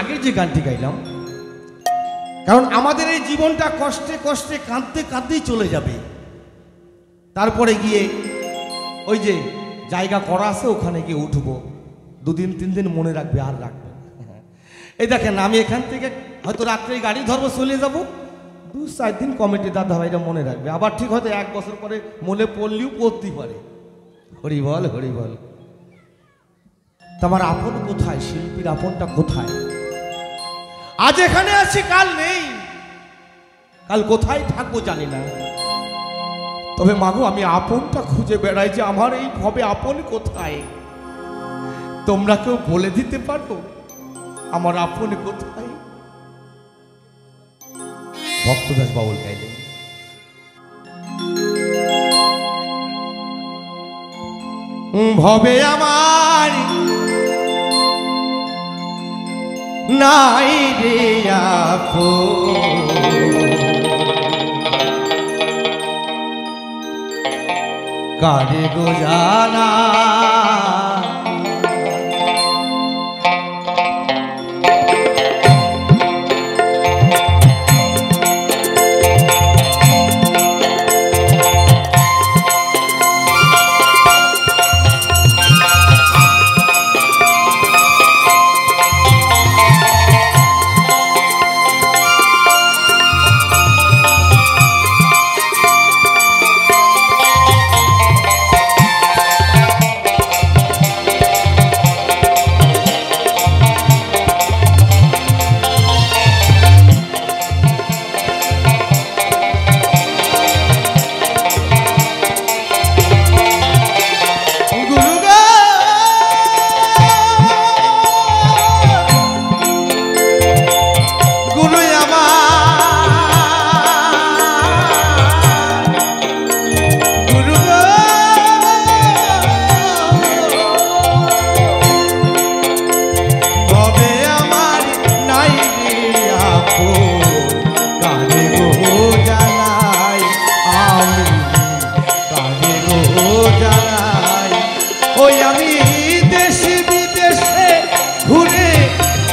আগের যে গানটি গাইলাম, কারণ আমাদের এই জীবনটা কষ্টে কষ্টে কাঁদতে কাঁদতেই চলে যাবে, তারপরে গিয়ে ওই যে জায়গা করা আছে ওখানে গিয়ে উঠবো, 2 দিন 3 দিন মনে রাখবে আর রাখবে। এই দেখেন আমি এখান থেকে হয়তো রাত্রে গাড়ি ধরবো চলে যাব, 2-4 দিন কমিটি দাদা ভাইরা মনে রাখবে, আবার ঠিক হয়তো 1 বছর পরে মনে পড়লেও পড়তেই পারে। হরি বল হরি বল। তোমার আপন কোথায়? শিল্পীর আপনটা কোথায়? আজ এখানে আছি কাল নেই, কাল কোথায় থাকবো জানি না, তবে মাগো আমি আপনটা খুঁজে বেড়াই যে আমার এই ভবে আপন কোথায়। তোমরা কেউ বলে দিতে পারো আমার আপন কোথায়? ভক্তদাস বাউল গাইলেন, ভবে আমার নাই রে আপন, কারে গো জানা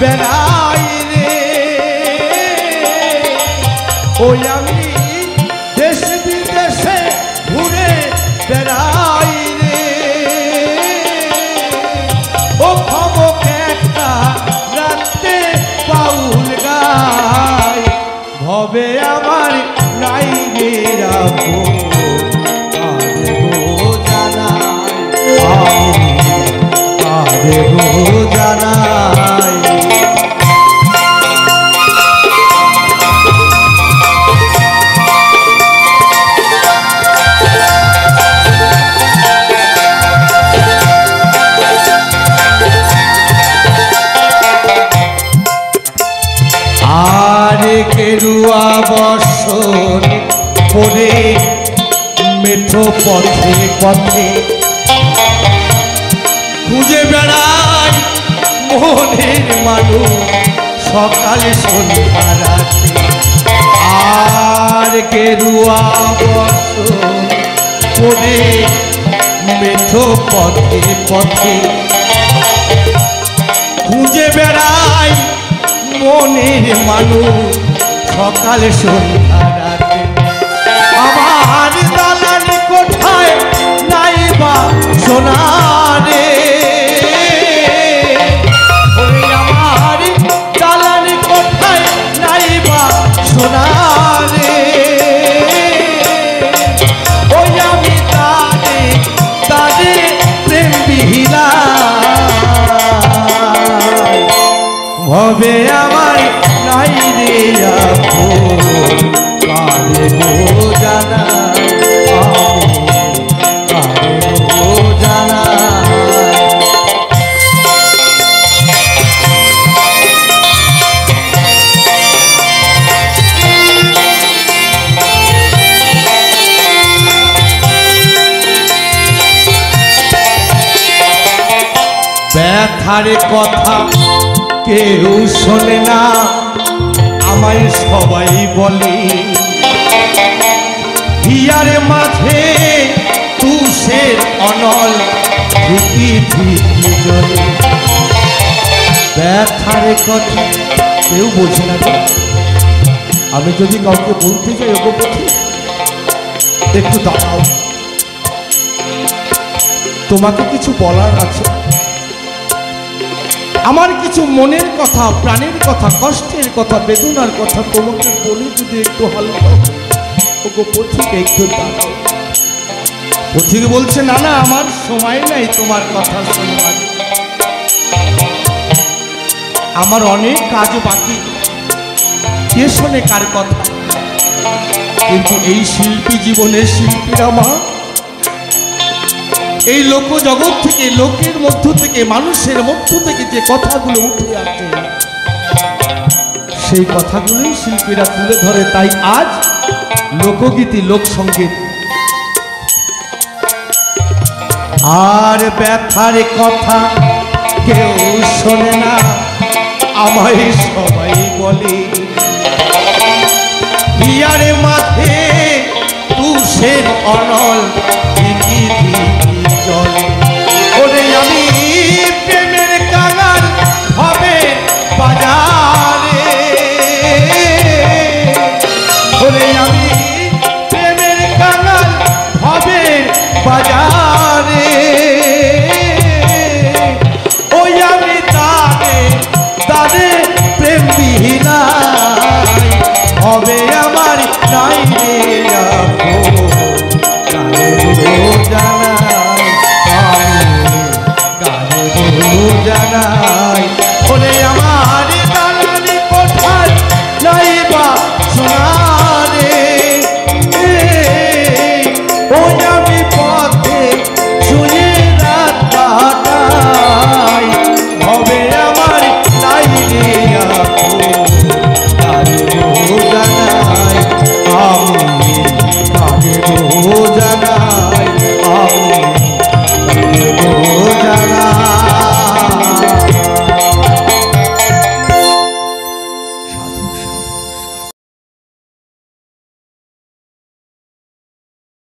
বেড়াই রে, ওই আমি দেশ বিদেশে ঘুরে বেড়াই রে, ও খবক একটা রাতে বাউল গাই, ভবে আমার নাই রে আপন, কারে গো জানাই কারে গো জানাই। কেরুয়া বর্ষণ পরে মেঠো পথে পথে খুঁজে বেড়াই মনের মানুষ সকালে সন্ধ্যা রাতে, আর কেরুয়া বর্ষণ পরে মেঠো পথে পথে খুঁজে বেড়াই মনের মানুষ সকালে সন্ধ্যা রাতে, আমার দালানি কোঠায় নাই বা সোনা রে, ওই আমার দালানি কোঠায় নাই বা সোনা রে, ওই আমি তাদের প্রেম বিহিলা, ভবে আমার নাই রে আপন, কারে গো জানাই কারে গো জানাই। ব্যথার কথা কেউ শোনে না, আমায় সবাই বলে, হিয়ার মাঝে তুষের অনল ধিকি ধিকি জ্বলে, ব্যথার কথা কেউ বোঝে না। আমি যদি কাউকে বলতে যাই ওগো পথে, একটু দাঁড়াও, তোমাকে কিছু বলার আছে। আমার কিছু মনের কথা, প্রাণের কথা, কষ্টের কথা, বেদনার কথা তোমাকে বলে যদি একটু হালকা, ওগো পথিক একটু দাঁড়াও। পথিক বলছে না না, আমার সময় নাই তোমার কথা শুনবার, আমার অনেক কাজ বাকি, কে শোনে কার কথা। কিন্তু এই শিল্পী জীবনের শিল্পীরা মা, এই লোক জগৎ থেকে, লোকের মধ্য থেকে, মানুষের মধ্য থেকে যে কথাগুলো উঠে আসে, সেই কথাগুলোই শিল্পীরা তুলে ধরে। তাই আজ লোকগীতি, লোকসঙ্গীত। আর ব্যথার কথা কেউ শোনে না, আমায় সবাই বলে হিয়ারে মাঠে তুষের অনল